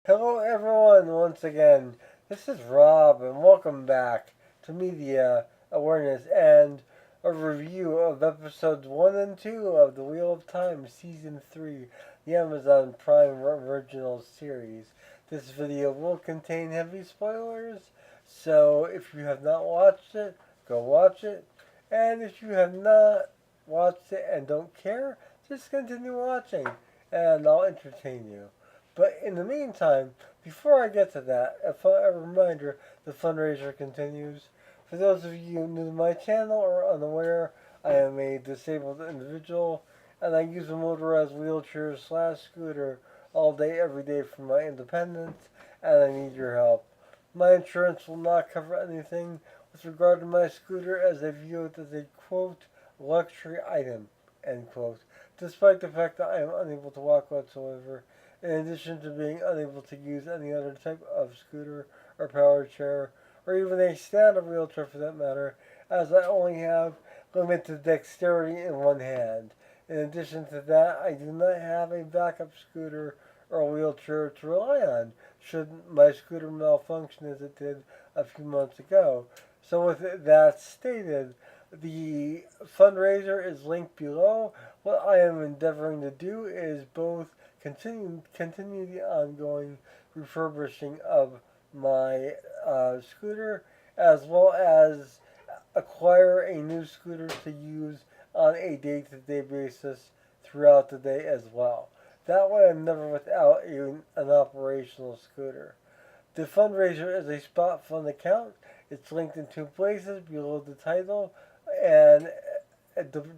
Hello, everyone, once again. This is Rob, and welcome back to Media Awareness and a review of episodes 1 and 2 of The Wheel of Time Season 3, the Amazon Prime original series. This video will contain heavy spoilers, so if you have not watched it, go watch it. And if you have not watched it and don't care, just continue watching, and I'll entertain you. But in the meantime, before I get to that, a reminder the fundraiser continues. For those of you new to my channel or unaware, I am a disabled individual and I use a motorized wheelchair slash scooter all day, every day for my independence, and I need your help. My insurance will not cover anything with regard to my scooter as I view it as a quote luxury item end quote, despite the fact that I am unable to walk whatsoever in addition to being unable to use any other type of scooter or power chair, or even a standard wheelchair for that matter, as I only have limited dexterity in one hand. In addition to that, I do not have a backup scooter or wheelchair to rely on should my scooter malfunction as it did a few months ago. So, with that stated, the fundraiser is linked below. What I am endeavoring to do is both continue the ongoing refurbishing of my scooter, as well as acquire a new scooter to use on a day-to-day basis throughout the day as well. That way, I'm never without an operational scooter. The fundraiser is a spot fund account. It's linked in two places below the title and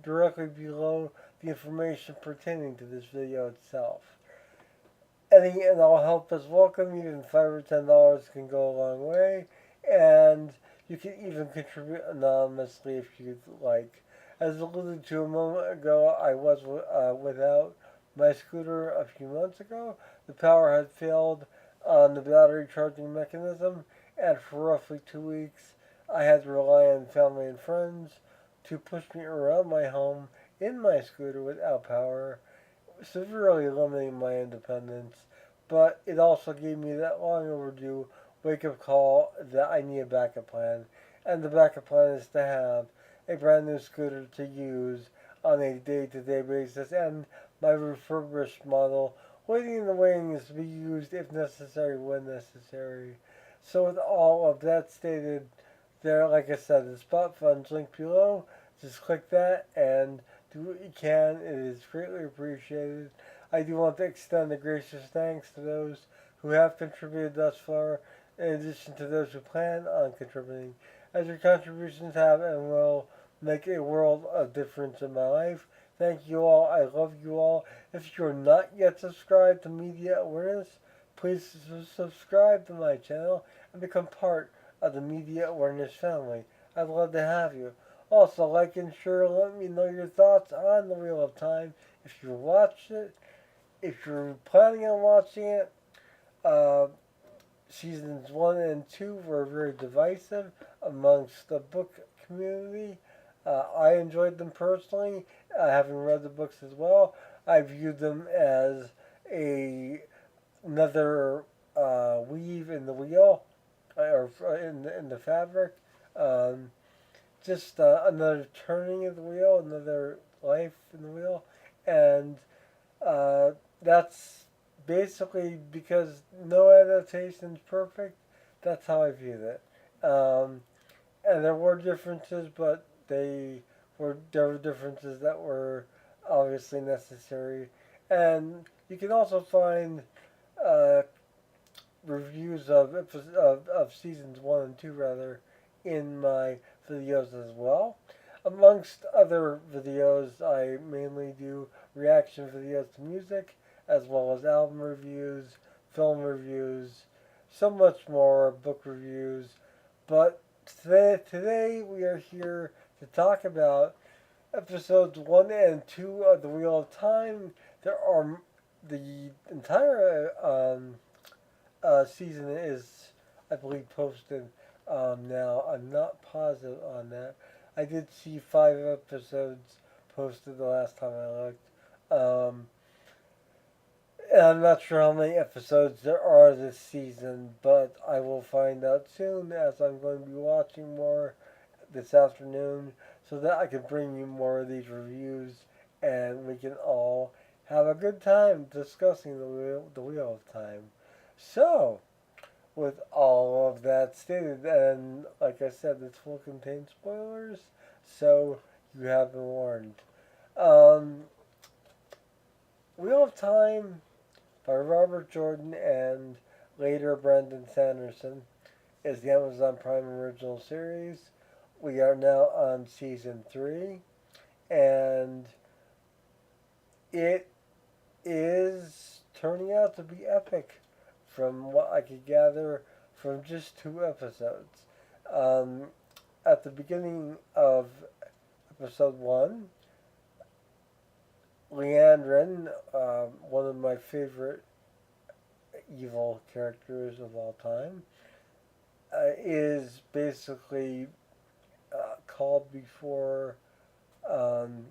directly below the information pertaining to this video itself. Any and all help is welcome. Even $5 or $10 can go a long way, and you can even contribute anonymously if you'd like. As alluded to a moment ago, I was without my scooter a few months ago. The power had failed on the battery charging mechanism, and for roughly 2 weeks, I had to rely on family and friends to push me around my home in my scooter without power, severely limiting my independence, but it also gave me that long overdue wake up call that I need a backup plan. And the backup plan is to have a brand new scooter to use on a day to day basis and my refurbished model waiting in the wings to be used if necessary when necessary. So, with all of that stated, there, like I said, the spot funds link below. Just click that and do what you can. It is greatly appreciated. I do want to extend a gracious thanks to those who have contributed thus far, in addition to those who plan on contributing, as your contributions have and will make a world of difference in my life. Thank you all. I love you all. If you're not yet subscribed to Media Awareness, please subscribe to my channel and become part of the Media Awareness family. I'd love to have you. Also, like and share, let me know your thoughts on The Wheel of Time. If you watched it, if you're planning on watching it, uh, seasons 1 and 2 were very divisive amongst the book community. I enjoyed them personally, having read the books as well. I viewed them as a another weave in the wheel, or in the fabric. Um, just another turning of the wheel, another life in the wheel, and uh, that's basically because no adaptation is perfect. That's how I viewed it. And there were differences, but there were differences that were obviously necessary. And you can also find uh, reviews of seasons 1 and 2 rather in my videos as well. Amongst other videos, I mainly do reaction videos to music, as well as album reviews, film reviews, so much more, book reviews. But today we are here to talk about episodes 1 and 2 of The Wheel of Time. There are the entire season is, I believe, posted now. I'm not positive on that. I did see 5 episodes posted the last time I looked. And I'm not sure how many episodes there are this season, but I will find out soon as I'm going to be watching more this afternoon so that I can bring you more of these reviews and we can all have a good time discussing the Wheel of Time. So, with all of that stated, and like I said, this will contain spoilers, so you have been warned. Um, Wheel of Time by Robert Jordan and later Brandon Sanderson is the Amazon Prime original series. We are now on season 3, and it is turning out to be epic from what I could gather from just 2 episodes. Um, at the beginning of episode 1, Leandrin, one of my favorite evil characters of all time, is basically called before um,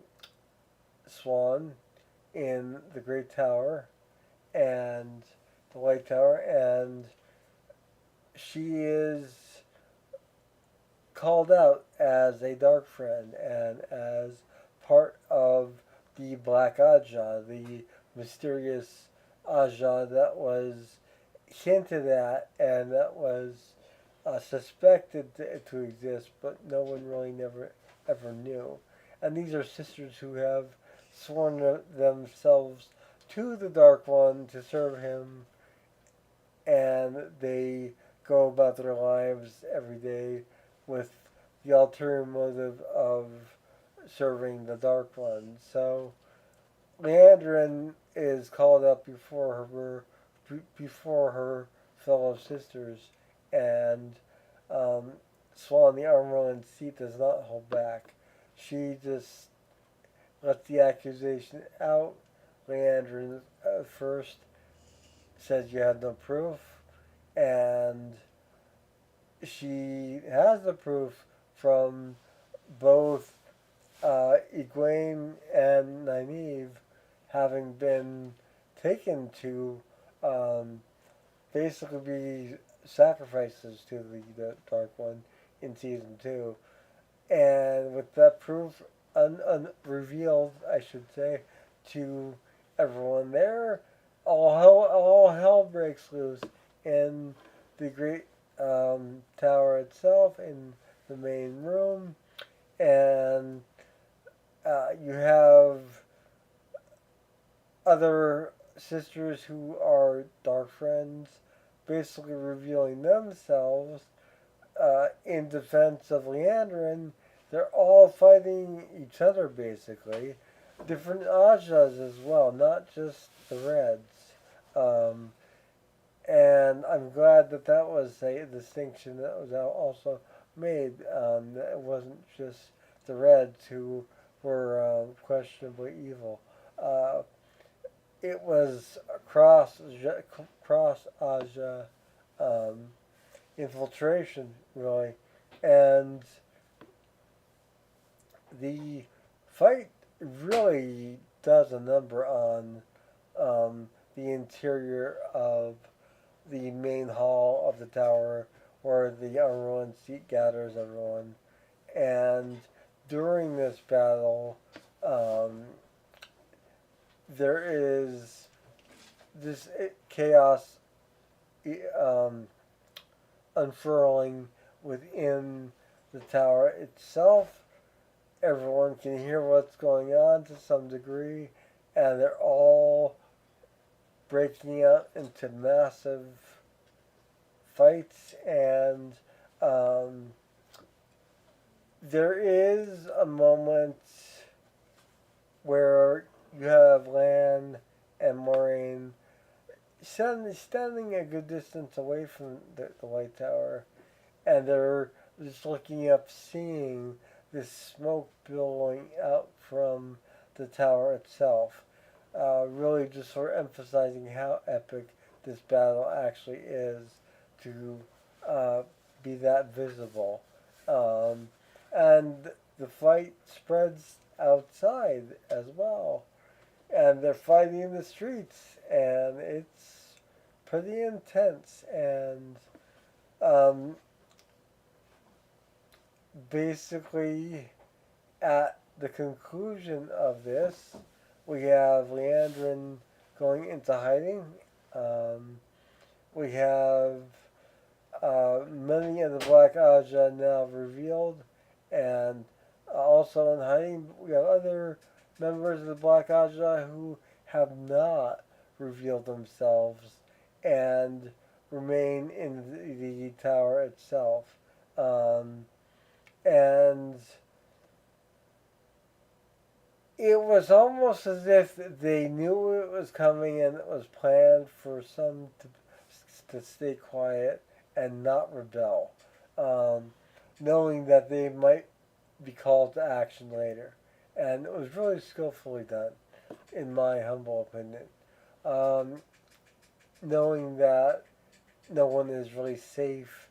Swan in the Great Tower and the White Tower, and she is called out as a dark friend and as part of the Black Aja, the mysterious Aja that was hinted at and that was suspected to exist, but no one really never ever knew. And these are sisters who have sworn themselves to the Dark One to serve him, and they go about their lives every day with the ulterior motive of serving the Dark One. So Leandrin is called up before her fellow sisters, and um, Swan, the Armorland seat, does not hold back. She just lets the accusation out. Leandrin first says you had no proof, and she has the proof from both Egwene and Nynaeve having been taken to um, basically be sacrifices to the Dark One in season 2. And with that proof revealed, I should say, to everyone there, all hell breaks loose in the Great Tower itself, in the main room, and you have other sisters who are dark friends basically revealing themselves in defense of Leandrin. They're all fighting each other basically. Different Ajas as well, not just the Reds. Um, and I'm glad that that was a distinction that was also made. That it wasn't just the Reds who were questionably evil. Uh, it was cross Aja um, infiltration, really, and the fight really does a number on the interior of the main hall of the tower where the everyone seat gathers everyone. And during this battle, um, there is this chaos um, unfurling within the tower itself. Everyone can hear what's going on to some degree, and they're all breaking out into massive fights. And um, there is a moment where you have Lan and Moraine standing a good distance away from the White Tower, and they're just looking up, seeing this smoke billowing out from the tower itself. Really just sort of emphasizing how epic this battle actually is to be that visible. Um, and the fight spreads outside as well. And they're fighting in the streets, and it's pretty intense. And um, basically, at the conclusion of this, we have Leandrin going into hiding. Um, we have many of the Black Aja now revealed, and also in hiding, we have other members of the Black Aja who have not revealed themselves and remain in the tower itself. Um, and it was almost as if they knew it was coming and it was planned for some to stay quiet and not rebel, um, knowing that they might be called to action later. And it was really skillfully done, in my humble opinion. Um, Knowing that no one is really safe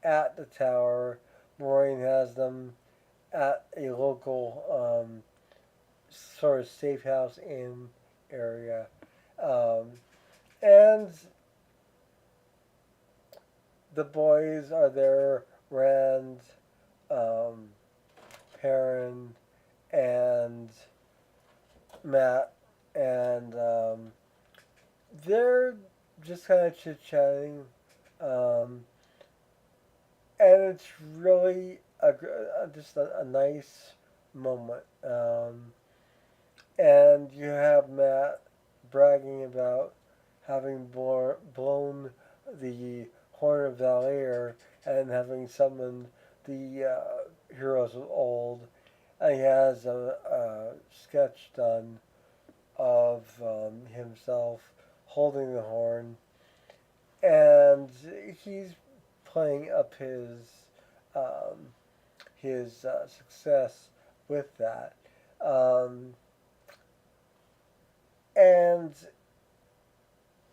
at the tower, Moraine has them at a local sort of safe house inn area. Um, and the boys are there, Rand, um, Perrin, and Mat, and they're just kind of chit chatting, um, and it's really just a nice moment. And you have Mat bragging about having blown the Horn of Valere and having summoned the heroes of old. And he has a sketch done of himself holding the horn, and he's playing up um, his success with that. Um, and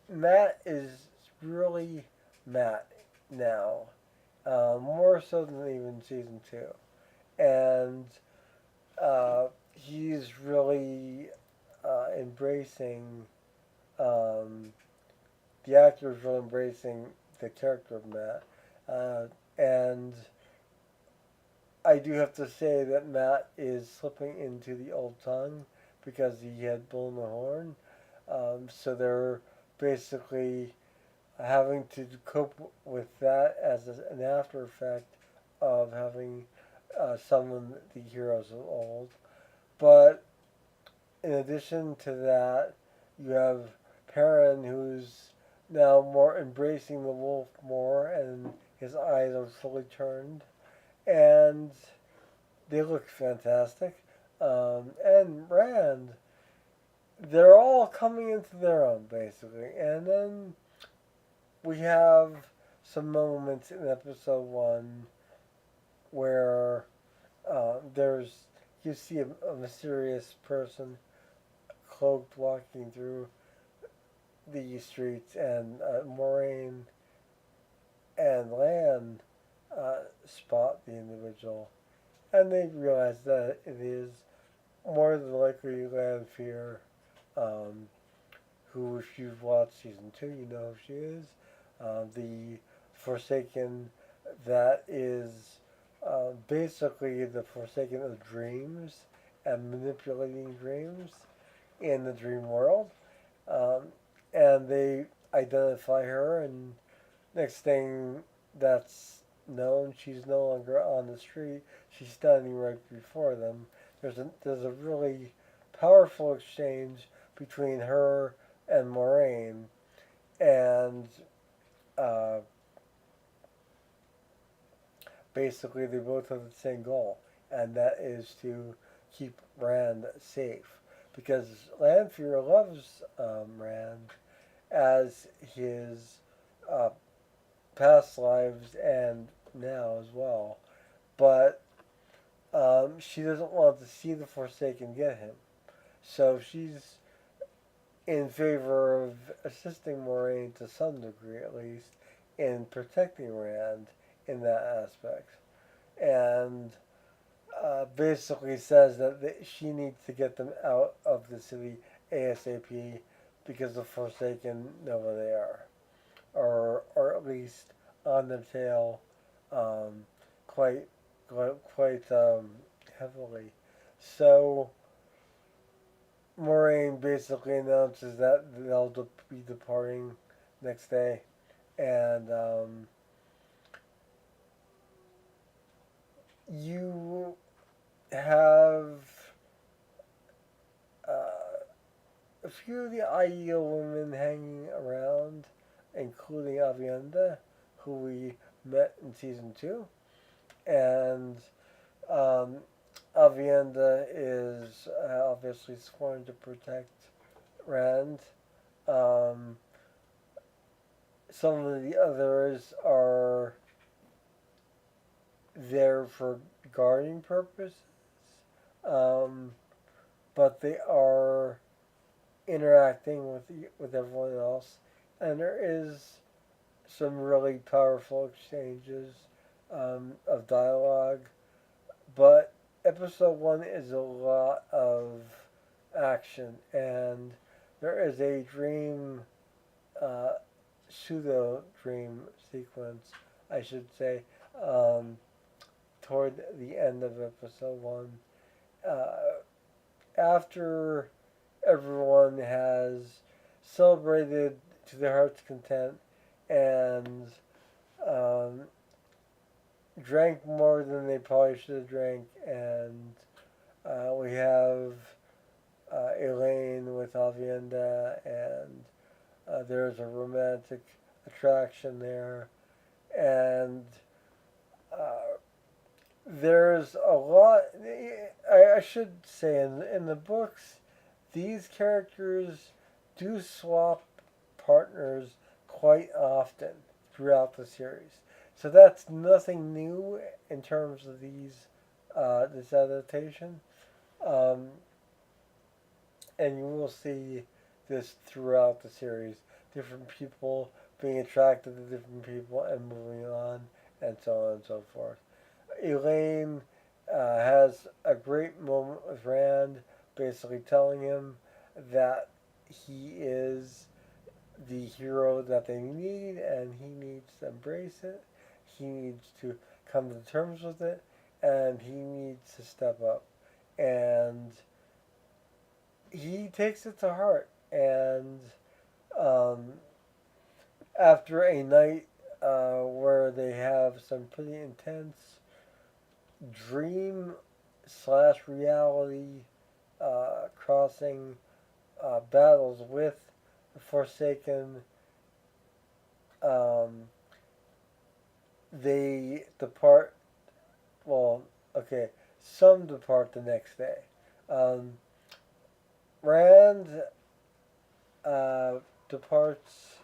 Mat is really Mat now, more so than even season two, and he's really embracing um, the actor is really embracing the character of Mat, and I do have to say that Mat is slipping into the old tongue because he had blown the horn. So they're basically having to cope with that as an after effect of having summoned the heroes of old. But in addition to that, you have Perrin, who's now more embracing the wolf more, and his eyes are fully turned, and they look fantastic. And Rand, they're all coming into their own basically, and then we have some moments in episode one where there's you see a mysterious person cloaked walking through the streets, and Moraine and Lan spot the individual, and they realize that it is more than likely Lanfear, um, who, if you've watched season two, you know who she is. The Forsaken that is basically the Forsaken of dreams and manipulating dreams in the dream world. Um, and they identify her, and next thing that's known, she's no longer on the street. She's standing right before them. There's a really powerful exchange between her and Moraine, and uh, basically they both have the same goal, and that is to keep Rand safe, because Lanfear loves Rand as his uh, past lives and now as well, but she doesn't want to see the Forsaken get him, so she's in favor of assisting Moraine to some degree, at least, in protecting Rand in that aspect, and basically says that she needs to get them out of the city ASAP because the Forsaken know where they are, or at least on the tail, um, quite quite heavily. So Moraine basically announces that they'll be departing next day, and you have uh, a few of the Aiel women hanging around, including Avienda, who we met in season 2, and um, Avienda is obviously sworn to protect Rand. Um, some of the others are there for guarding purposes, um, but they are interacting with everyone else, and there is some really powerful exchanges of dialogue. But episode 1 is a lot of action, and there is a dream, uh, pseudo dream sequence, I should say, um, toward the end of episode 1. Uh, After everyone has celebrated to their heart's content and um, drank more than they probably should have drank, and we have Elaine with Avienda, and there's a romantic attraction there, and uh, there's a lot. I should say in the books, these characters do swap partners quite often throughout the series. So that's nothing new in terms of this adaptation, um, and you will see this throughout the series. Different people being attracted to different people and moving on, and so on and so forth. Elaine has a great moment with Rand, basically telling him that he is the hero that they need and he needs to embrace it. He needs to come to terms with it and he needs to step up. And he takes it to heart. And um, after a night where they have some pretty intense dream slash reality crossing battles with the Forsaken, um, they depart. Well, okay, some depart the next day. Um, Rand departs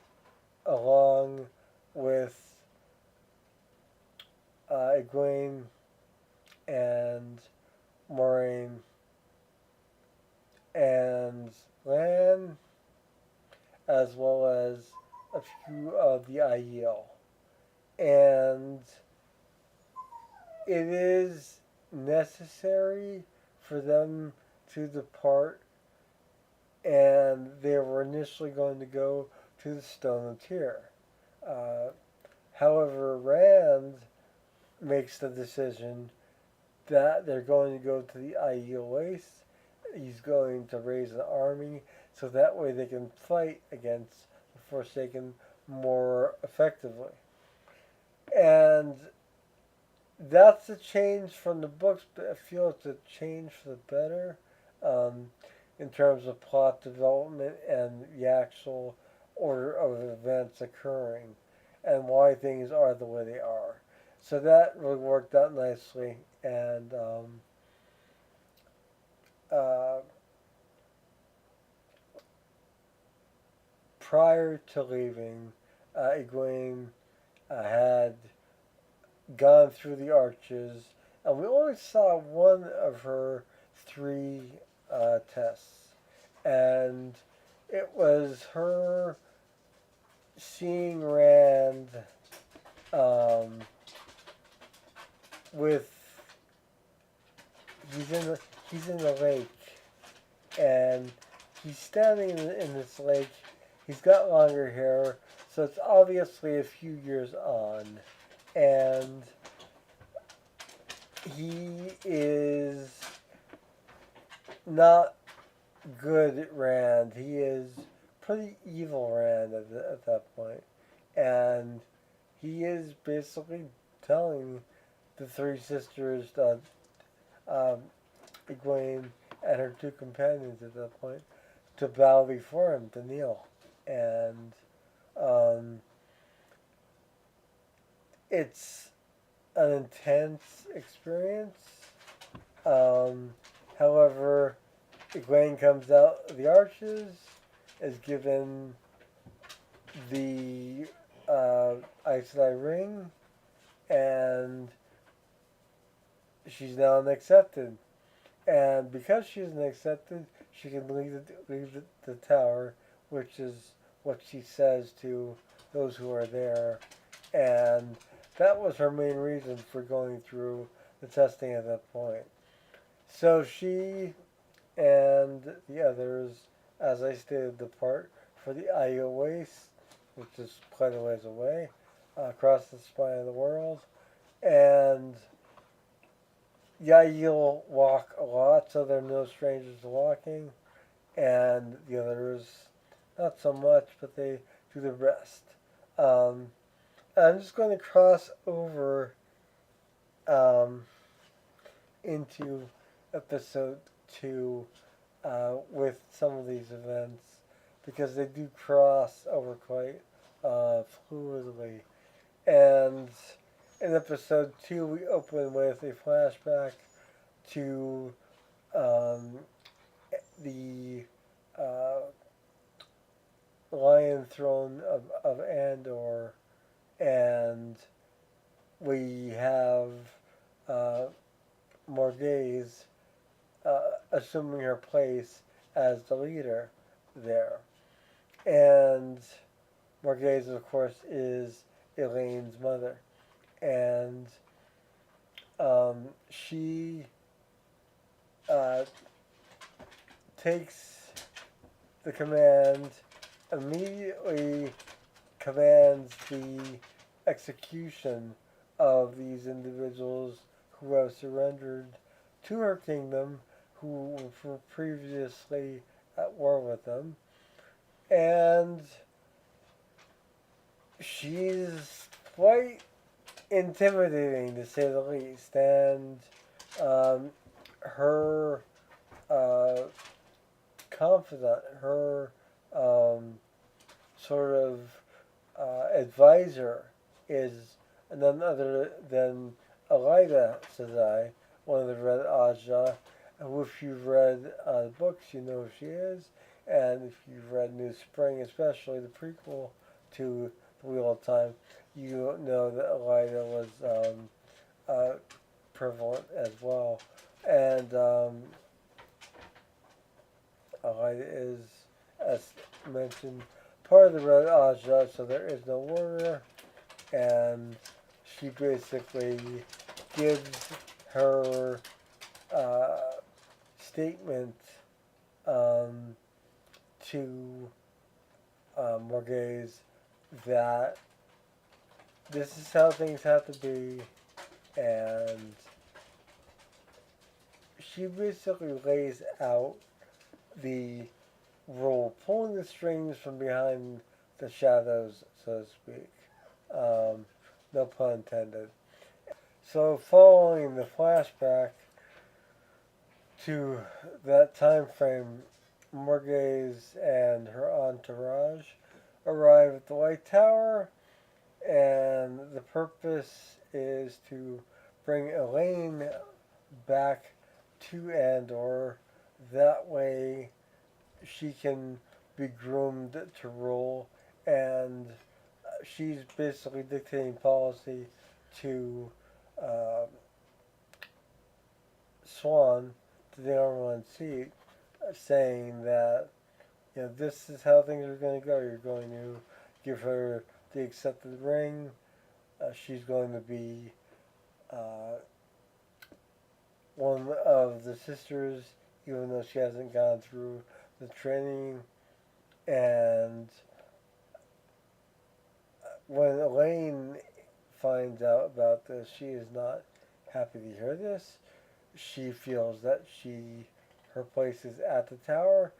along with Egwene and Moraine and Lan, as well as a few of the Aiel. And it is necessary for them to depart, and they were initially going to go to the Stone of Tyr. Uh, However, Rand makes the decision that they're going to go to the Aiel Waste. He's going to raise an army so that way they can fight against the Forsaken more effectively. And that's a change from the books, but I feel it's a change for the better um, in terms of plot development and the actual order of events occurring and why things are the way they are. So that really worked out nicely, and uh, prior to leaving, Egwene had gone through the arches, and we only saw one of her three tests, and it was her seeing Rand um, with he's in the lake, and he's standing in this lake. He's got longer hair, so it's obviously a few years on. And he is not good Rand. He is pretty evil Rand at that point. And he is basically telling the three sisters that um, Egwene and her two companions at that point to bow before him, to kneel. And um, it's an intense experience. Um, However, Egwene comes out of the arches, is given the Aes Sedai ring, and she's now an accepted. And because she's an accepted, she can leave the tower, which is what she says to those who are there. And that was her main reason for going through the testing at that point. So she and the others, as I stated, depart for the Aiel Waste, which is quite a ways away, across the spine of the world. And Yael walk a lot, so they're no strangers to walking. And the others, not so much, but they do the rest. Um, I'm just going to cross over um, into episode 2 with some of these events because they do cross over quite fluidly. And in episode 2, we open with a flashback to the uh, Lion Throne of Andor, and we have uh, Morghese assuming her place as the leader there. And Morghese, of course, is Elaine's mother. And she takes the command, immediately commands the execution of these individuals who have surrendered to her kingdom, who were previously at war with them. And she's quite intimidating, to say the least. And her confidant, her sort of advisor is none other than Elaida Sedai, one of the Red Ajah, who, if you've read the books, you know who she is. And if you've read New Spring, especially the prequel to The Wheel of Time, you know that Elaida was prevalent as well. And Elaida is, as mentioned, part of the Red Ajah, so there is no warrior. And she basically gives her statement to Morghese that this is how things have to be, and she basically lays out the role, pulling the strings from behind the shadows, so to speak. No pun intended. So, following the flashback to that time frame, Morghese and her entourage arrive at the White Tower, and the purpose is to bring Elaine back to Andor. That way, she can be groomed to rule, and she's basically dictating policy to uh, Swan, to the number one seat, saying that this is how things are going to go. You're going to give her the accepted ring. She's going to be one of the sisters, even though she hasn't gone through the training. And when Elaine finds out about this, she is not happy to hear this. She feels that her place is at the tower.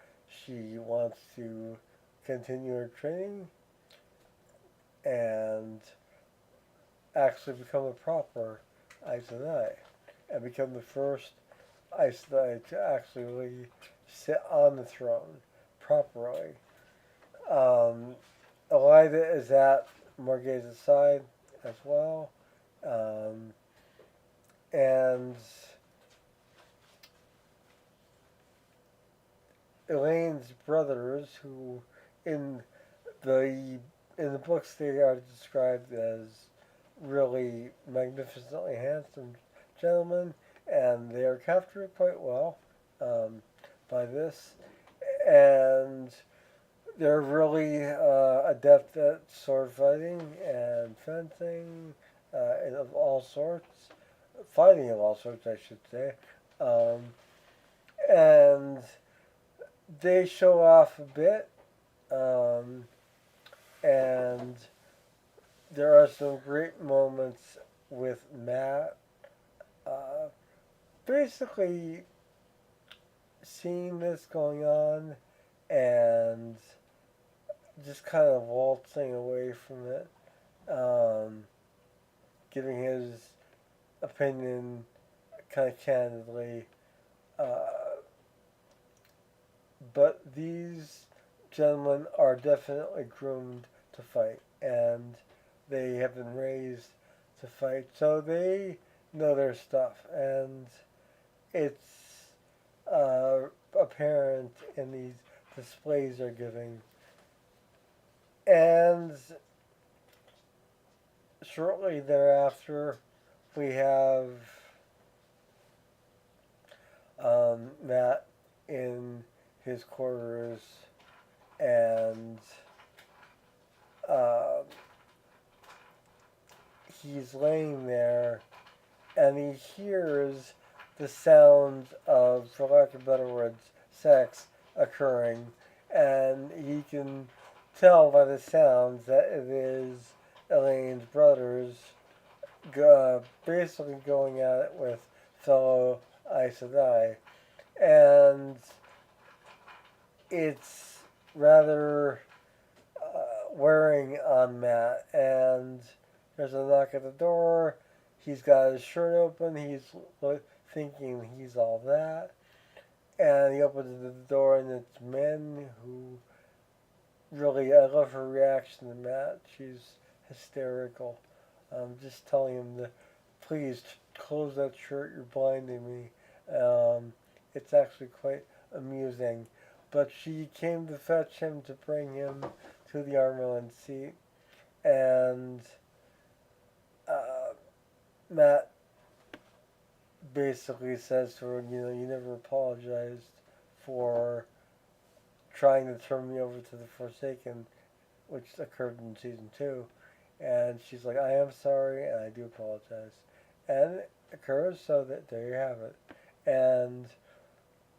She wants to continue her training and actually become a proper Aes Sedai and become the first Aes Sedai to actually sit on the throne properly. Um, Elaida is at Morgase's side as well. Um, and Elaine's brothers, who in the in the books they are described as really magnificently handsome gentlemen, and they are captured quite well um, by this, and they're really adept at sword fighting and fencing, and of all sorts, fighting of all sorts, I should say, um, and they show off a bit, um, and there are some great moments with Mat. Uh, Basically, seeing this going on and just kind of waltzing away from it, um, giving his opinion kind of candidly. Uh, but these gentlemen are definitely groomed to fight, and they have been raised to fight, so they know their stuff, and it's uh, apparent in these displays they're giving. And shortly thereafter, we have Mat in his quarters, and uh, he's laying there, and he hears the sound of, for lack of better words, sex occurring, and he can tell by the sounds that it is Elaine's brothers basically going at it with fellow Aes Sedai. And it's rather wearing on Mat, and there's a knock at the door. He's got his shirt open. He's thinking he's all that. And he opens the door, and it's men who really, I love her reaction to Mat. She's hysterical. Just telling him to please close that shirt, you're blinding me. It's actually quite amusing. But she came to fetch him to bring him to the Armelin seat, and uh, Mat basically says to her, you never apologized for trying to turn me over to the Forsaken, which occurred in season 2. And she's like, I am sorry, and I do apologize. And it occurs, so that there you have it. And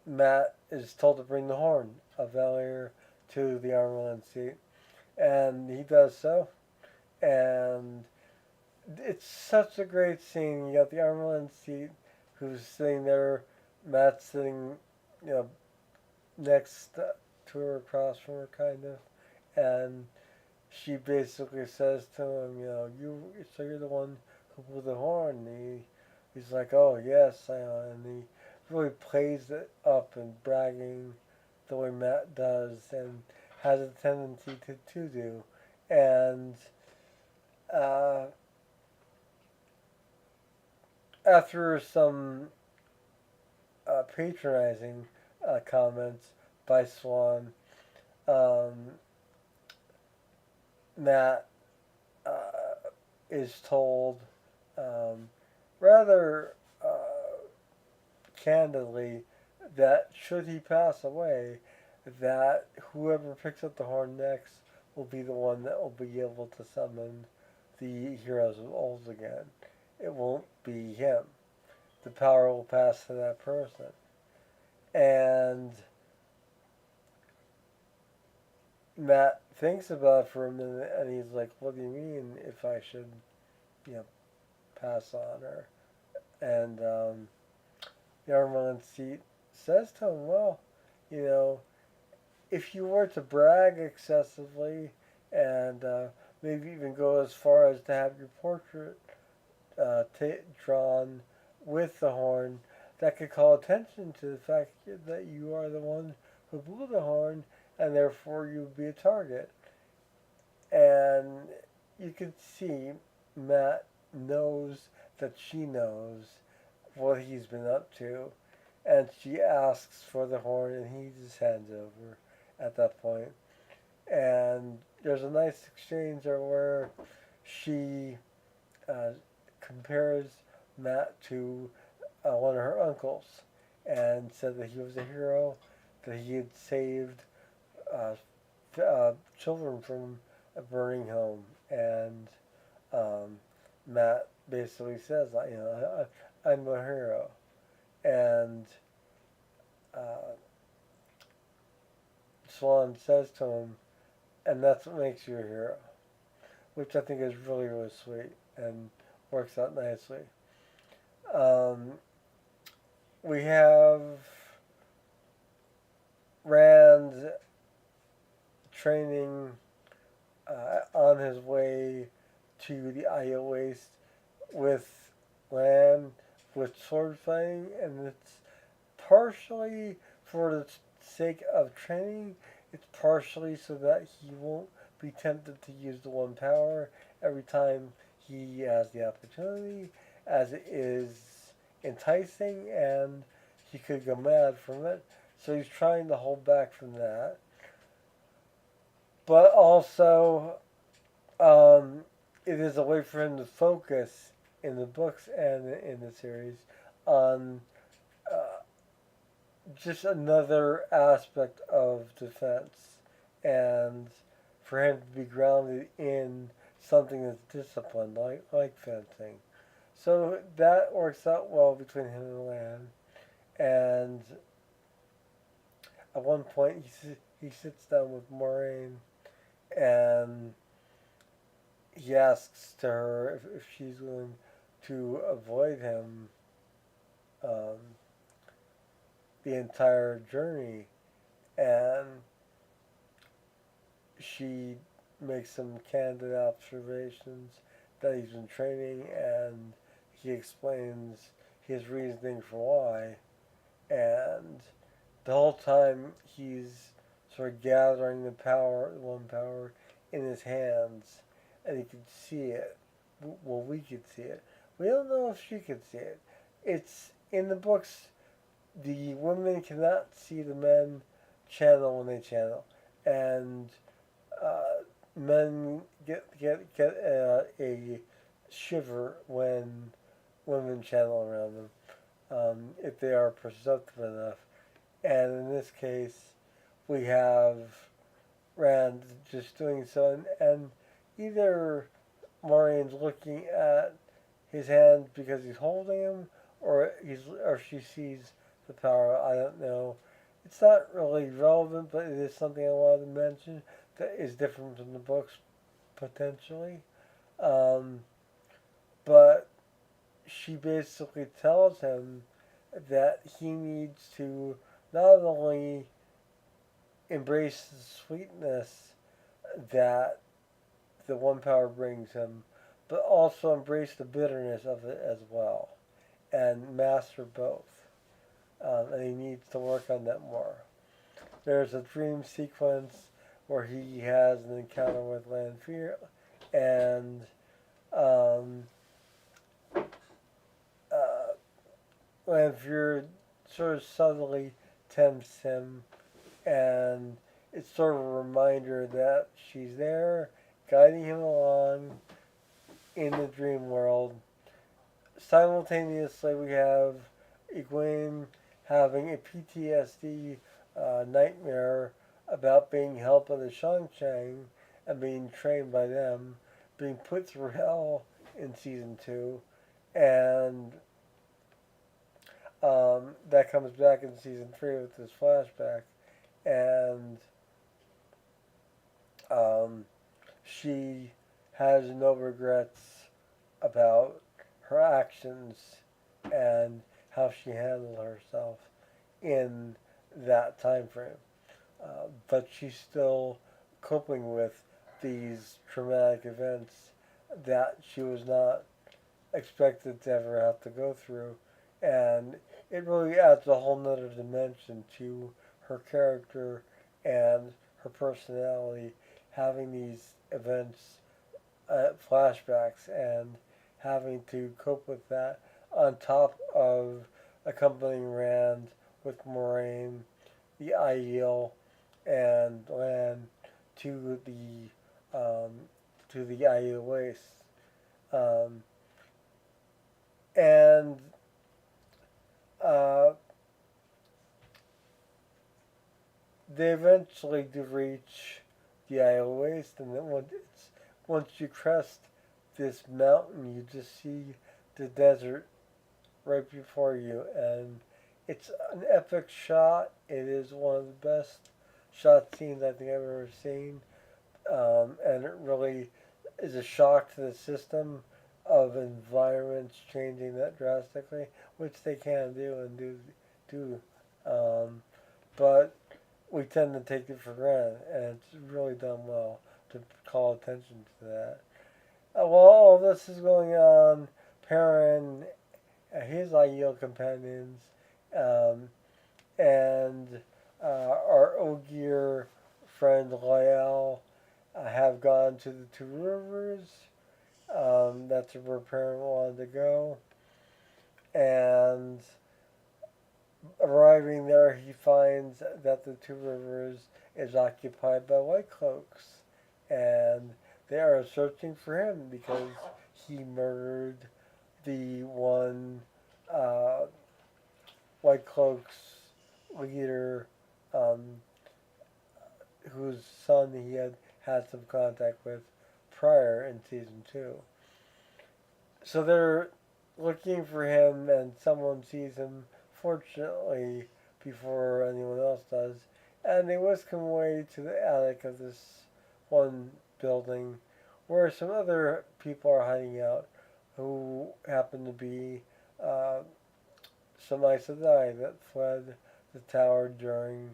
Mat is told to bring the horn of Valir to the Armelin seat, and he does so. And it's such a great scene. You got the Armelin seat, who's sitting there, Mat's sitting, you know, next to her, across from her, kind of, and she basically says to him, so you're the one who blew the horn. And he's like, oh yes, and he really plays it up and bragging the way Mat does, and has a tendency to do. And uh, after some patronizing comments by Swan, um, Mat is told um, rather candidly that should he pass away, that whoever picks up the horn next will be the one that will be able to summon the heroes of old again. It won't be him. The power will pass to that person. And Matt thinks about it for a minute, and he's like, "What do you mean if I should, you know, pass on her?" And Yarmouth Seat says to him, "Well, you know, if you were to brag excessively, and maybe even go as far as to have your portrait drawn with the horn, that could call attention to the fact that you are the one who blew the horn, and therefore you would be a target." And you can see Matt knows that she knows what he's been up to, and she asks for the horn, and he just hands over at that point. And there's a nice exchange there where she uh, compares Matt to one of her uncles, and said that he was a hero, that he had saved uh, children from a burning home, and um, Matt basically says, I'm a hero, and uh, Swan says to him, and that's what makes you a hero, which I think is really, really sweet and works out nicely. Um, we have Rand training on his way to the Io Waste with Lan with sword fighting, and it's partially for the sake of training. It's partially so that he won't be tempted to use the one power every time he has the opportunity, as it is enticing and he could go mad from it. So he's trying to hold back from that. But also, it is a way for him to focus in the books and in the series on uh, just another aspect of defense, and for him to be grounded in something that's disciplined, like fencing. So that works out well between him and Lan. And at one point, he sits down with Moraine, and he asks to her if she's willing to avoid him um, the entire journey, and she makes some candid observations that he's been training, and he explains his reasoning for why. And the whole time he's sort of gathering the power, the one power, in his hands, and he could see it. Well, we could see it. We don't know if she could see it. It's in the books. The women cannot see the men channel when they channel, and men get a shiver when women channel around them, if they are perceptive enough. And in this case, we have Rand just doing so, and either Moraine's looking at his hand because he's holding him, or she sees the power. I don't know. It's not really relevant, but it is something I wanted to mention that is different from the books potentially. Um, but she basically tells him that he needs to not only embrace the sweetness that the one power brings him, but also embrace the bitterness of it as well, and master both. And he needs to work on that more. There's a dream sequence where he has an encounter with Lanfear, and um, uh, Lanfear sort of subtly tempts him, and it's sort of a reminder that she's there, guiding him along in the dream world. Simultaneously, we have Egwene having a PTSD nightmare about being held by the Shang and being trained by them, being put through hell in season 2, and that comes back in season 3 with this flashback, and Um, she has no regrets about her actions and how she handled herself in that time frame. But she's still coping with these traumatic events that she was not expected to ever have to go through. And it really adds a whole nother dimension to her character and her personality, having these events, flashbacks, and having to cope with that on top of accompanying Rand with Moraine, the Aiel, and Lan to um, the Aiel Waste. Um, and uh, they eventually do reach the Aiel Waste, and then once you crest this mountain, you just see the desert right before you, and it's an epic shot. It is one of the best shot scenes I think I've ever seen, and it really is a shock to the system of environments changing that drastically, which they can do and do. Um, but we tend to take it for granted, and it's really done well to call attention to that. While all this is going on, Perrin, his ideal companions, um, and our Ogier friend Loyal have gone to the Two Rivers. That's where Perrin wanted to go. And arriving there, he finds that the Two Rivers is occupied by White Cloaks. And they are searching for him because he murdered the one uh, White Cloaks leader, um, whose son he had some contact with prior in season 2. So they're looking for him, and someone sees him, fortunately, before anyone else does, and they whisk him away to the attic of this one building where some other people are hiding out who happen to be uh, some Aes Sedai that fled the tower during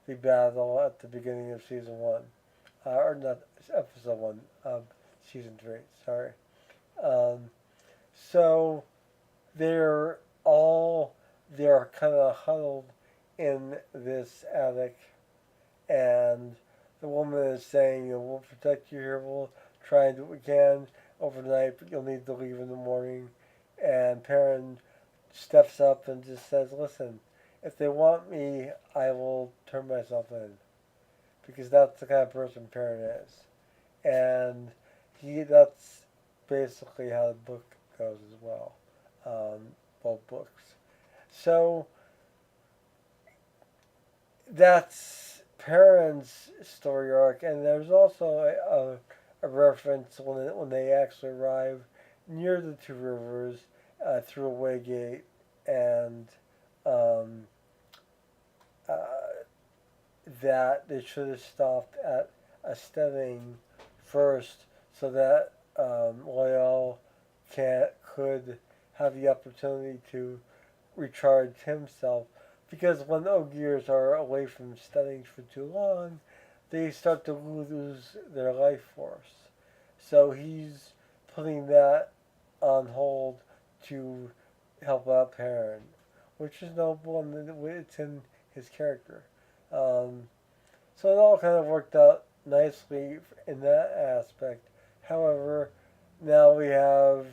the battle at the beginning of season 1. Or not episode 1 of season 3, sorry. Um, so they're all they're kind of huddled in this attic, and the woman is saying, "We'll protect you here. We'll try and do what we can overnight, but you'll need to leave in the morning." And Perrin steps up and just says, "Listen, if they want me, I will turn myself in," because that's the kind of person Perrin is, and that's basically how the book goes as well. Both books. So that's Perrin's story arc, and there's also a reference when they actually arrive near the Two Rivers through a waygate, and um, uh, that they should have stopped at a steading first, so that Loyal could have the opportunity to recharge himself. Because when the Ogiers are away from steadings for too long, they start to lose their life force. So he's putting that on hold to help out Perrin, which is noble and it's in his character. Um, so it all kind of worked out nicely in that aspect. However, now we have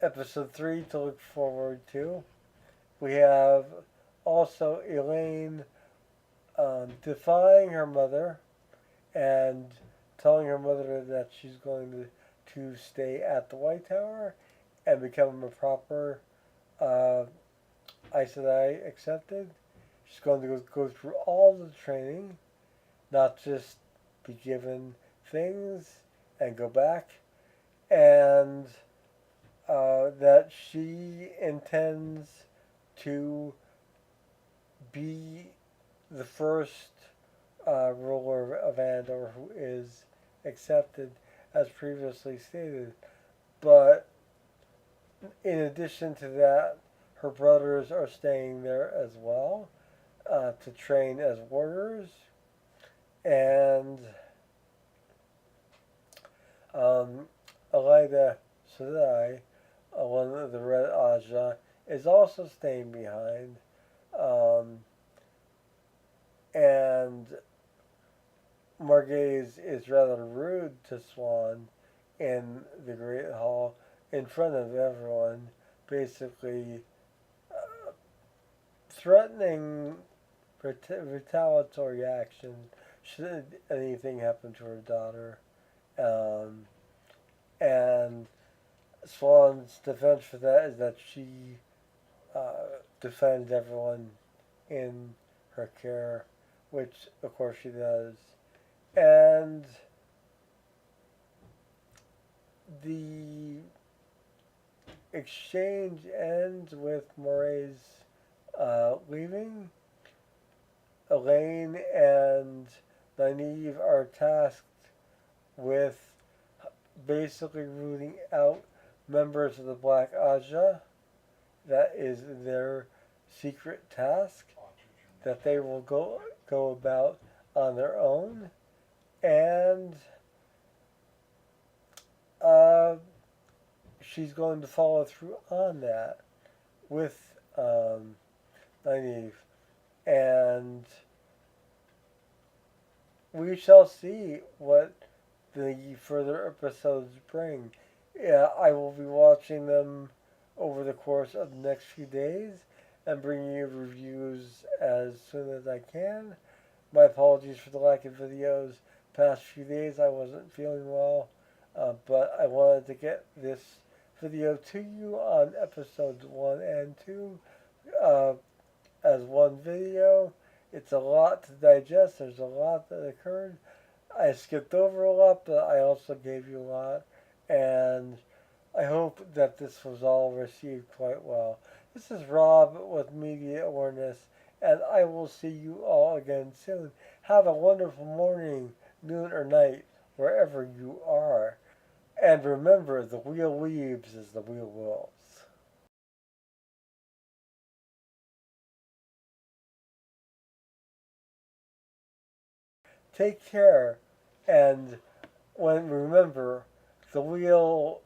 episode 3 to look forward to. We have also Elaine defying her mother and telling her mother that she's going to stay at the White Tower and become a proper uh, Aes Sedai accepted. She's going to go through all the training, not just be given things and go back, and that she intends to be the first ruler of Andor, who is accepted as previously stated. But in addition to that, her brothers are staying there as well to train as warriors. And um, Elida Sedai, one of the Red Aja, is also staying behind. Um, and Margaze is rather rude to Swan in the Great Hall in front of everyone, basically threatening retaliatory action should anything happen to her daughter. Um, and Swan's defense for that is that she defends everyone in her care, which of course she does. And the exchange ends with Moray's leaving. Elaine and Nynaeve are tasked with basically rooting out members of the Black Aja. That is their secret task that they will go about on their own, and uh, she's going to follow through on that with Nynaeve, and we shall see what the further episodes bring. Yeah, I will be watching them over the course of the next few days and bringing you reviews as soon as I can. My apologies for the lack of videos. Past few days I wasn't feeling well, but I wanted to get this video to you on episodes 1 and 2 uh, as one video. It's a lot to digest. There's a lot that occurred. I skipped over a lot, but I also gave you a lot. And I hope that this was all received quite well. This is Rob with Media Awareness, and I will see you all again soon. Have a wonderful morning, noon, or night, wherever you are. And remember, the wheel weaves as the wheel wills. Take care, and when remember, the wheel.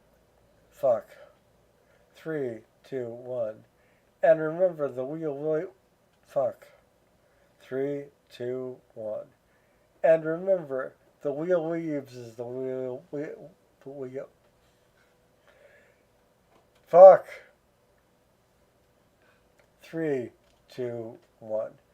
Fuck. 3, 2, 1. And remember, the wheel will. Fuck. 3, 2, 1. And remember, the wheel weaves as the wheel. Fuck. 3, 2, 1.